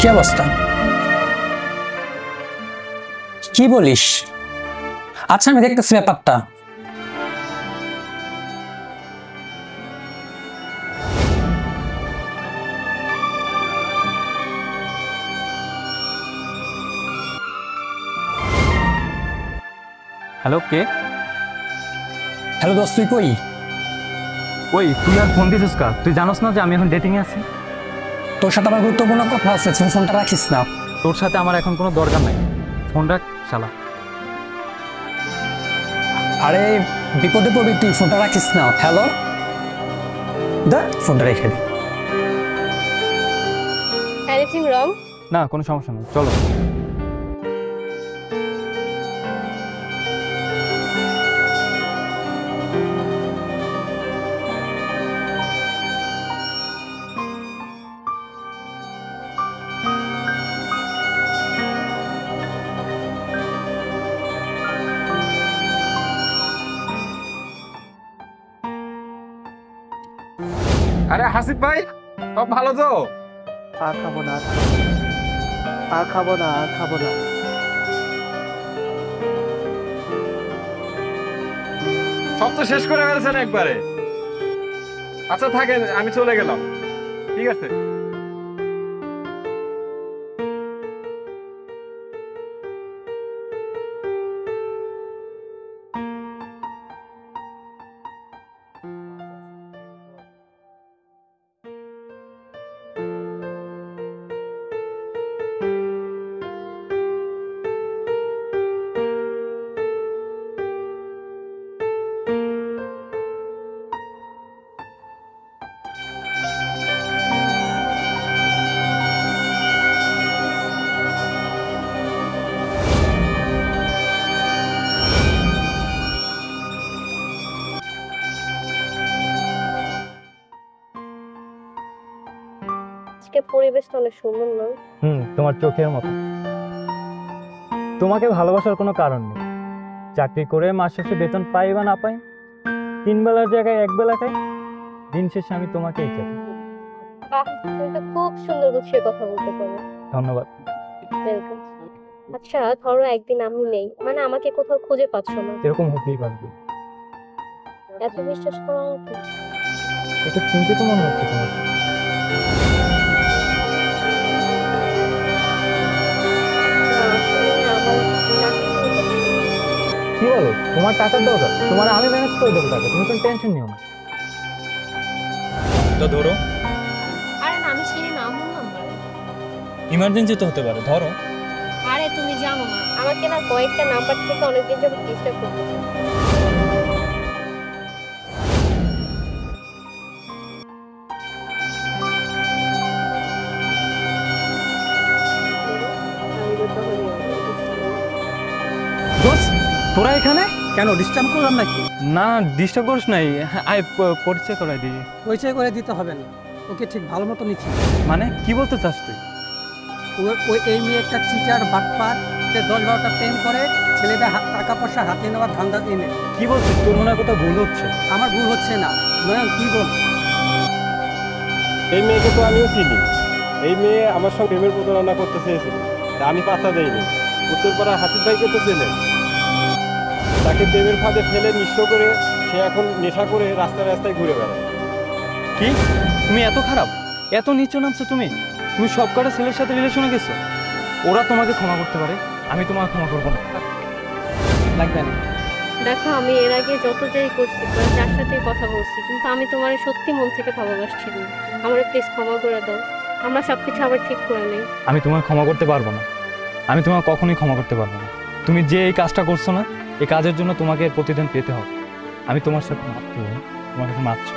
কি অবস্থা? কি বলিস? আচ্ছা আমি দেখতেছি ব্যাপারটা। হ্যালো, কে? হ্যালো দোস্ত, তুই কই? ওই তুই আর ফোন দিছিস কার? তুই জানোস না যে আমি এখন ডেটিং এ আছি? তোর সাথে আমার গুরুত্বপূর্ণ কথা আছে, তুই ফোনটা রাখিস না। তোর সাথে আমার এখন কোনো দরকার নাই, ফোন রাখ শালা। আরে বিপদে পড়বি, তুই ফোনটা রাখিস না। হ্যালো, দেখ ফোনটা রেখে দে। Anything wrong? না, কোনো সমস্যা নেই, চলো। আরে হাসিফ ভাই, সব ভালো তো? আর খাবো না, আর খাবো না, আর খাবো না। সব তো শেষ করে ফেলেছেন একবারে। আচ্ছা থাকেন, আমি চলে গেলাম। ঠিক আছে। আজকে পরিবেশটা অনেক সুন্দর না? তোমার চোখের মতো। তোমাকে ভালোবাসার কোনো কারণ নেই। চাকরি করে মাস শেষে বেতন পাই বা না পাই, 3 বেলার জায়গায় 1 বেলা খাই, দিন শেষে আমি তোমাকেই চাই। বাহ, তুমি তো খুব সুন্দর গুছিয়ে কথা বলতে পারো। ধন্যবাদ। ওয়েলকাম। আচ্ছা ধরো একদিন আমি নেই, মানে আমাকে কোথাও খুঁজে পাচ্ছ না, এরকম হতেই পারবে। এত বিশ্বাস করো আমাকে? এটা চিন্তিত মনে হচ্ছে তোমার। না, আসলে আমার কি বলো, তোমার টাকার দরকার? তোমার আমি ম্যানেজ করে দেবো টাকা, তুমি কোনো টেনশন নিও না। তো ধরো, আরে না, আমি চিনি না আমার নাম্বার। ইমার্জেন্সি তো হতে পারে, ধরো। আরে তুমি জানো না, আমাকে না কয়েকটা নাম্বার থেকে অনেকদিন যাবত ডিস্টার্ব করতেছে। আমি তো তাহলে দোস্ত, তোরা এখানে? কেন ডিস্টার্ব করলাম নাকি? না, ডিস্টার্ব করিস নাই, আয় পরিচয় করাই দিই। পরিচয় করে দিতে হবে না, ওকে ঠিক ভালো মতো নিচ্ছি। মানে কি বলতে চাস তুই? ওই এই মেয়ে একটা চিটার বাটপার, 10-12টা প্রেম করে, ছেলেদের টাকা পয়সা হাতে নেওয়ার ধান্দা এনে। কি বলছিস? তোর মনে হয় কোথাও ভুল হচ্ছে। আমার ভুল হচ্ছে না নয়ন, তুই বল। এই মেয়েকে তো আমিও চিনি। এই মেয়ে আমার সঙ্গে প্রেমের প্রতারণা করতে চেয়েছিল, তা আমি পাত্তা দেইনি। উত্তরপাড়া হাসিফ ভাইকে তো চেনে, তাকে প্রেমের ফাঁদে ফেলে নিঃস্ব করে সে এখন নেশা করে রাস্তায় রাস্তায় ঘুরে বেড়ায়। কি? তুমি এত খারাপ, এত নিচু নামছো তুমি? তুমি সব কটা ছেলের সাথে রিলেশনে গেছো? ওরা তোমাকে ক্ষমা করতে পারে, আমি তোমাকে ক্ষমা করবো না। লাগবে না। দেখো, আমি এর আগে যত যাই করছি বা যার সাথে কথা বলছি, কিন্তু আমি তোমার সত্যি মন থেকে ভালোবাসছি না। আমার প্লিজ ক্ষমা করে দাও, আমরা সবকিছু আবার ঠিক করে নেই। আমি তোমাকে ক্ষমা করতে পারবো না, আমি তোমাকে কখনোই ক্ষমা করতে পারবো না। তুমি যে এই কাজটা করছো না, এই কাজের জন্য তোমাকে প্রতিদিন পেতে হবে। আমি তোমার সাথে মারতে তোমাকে মারছি।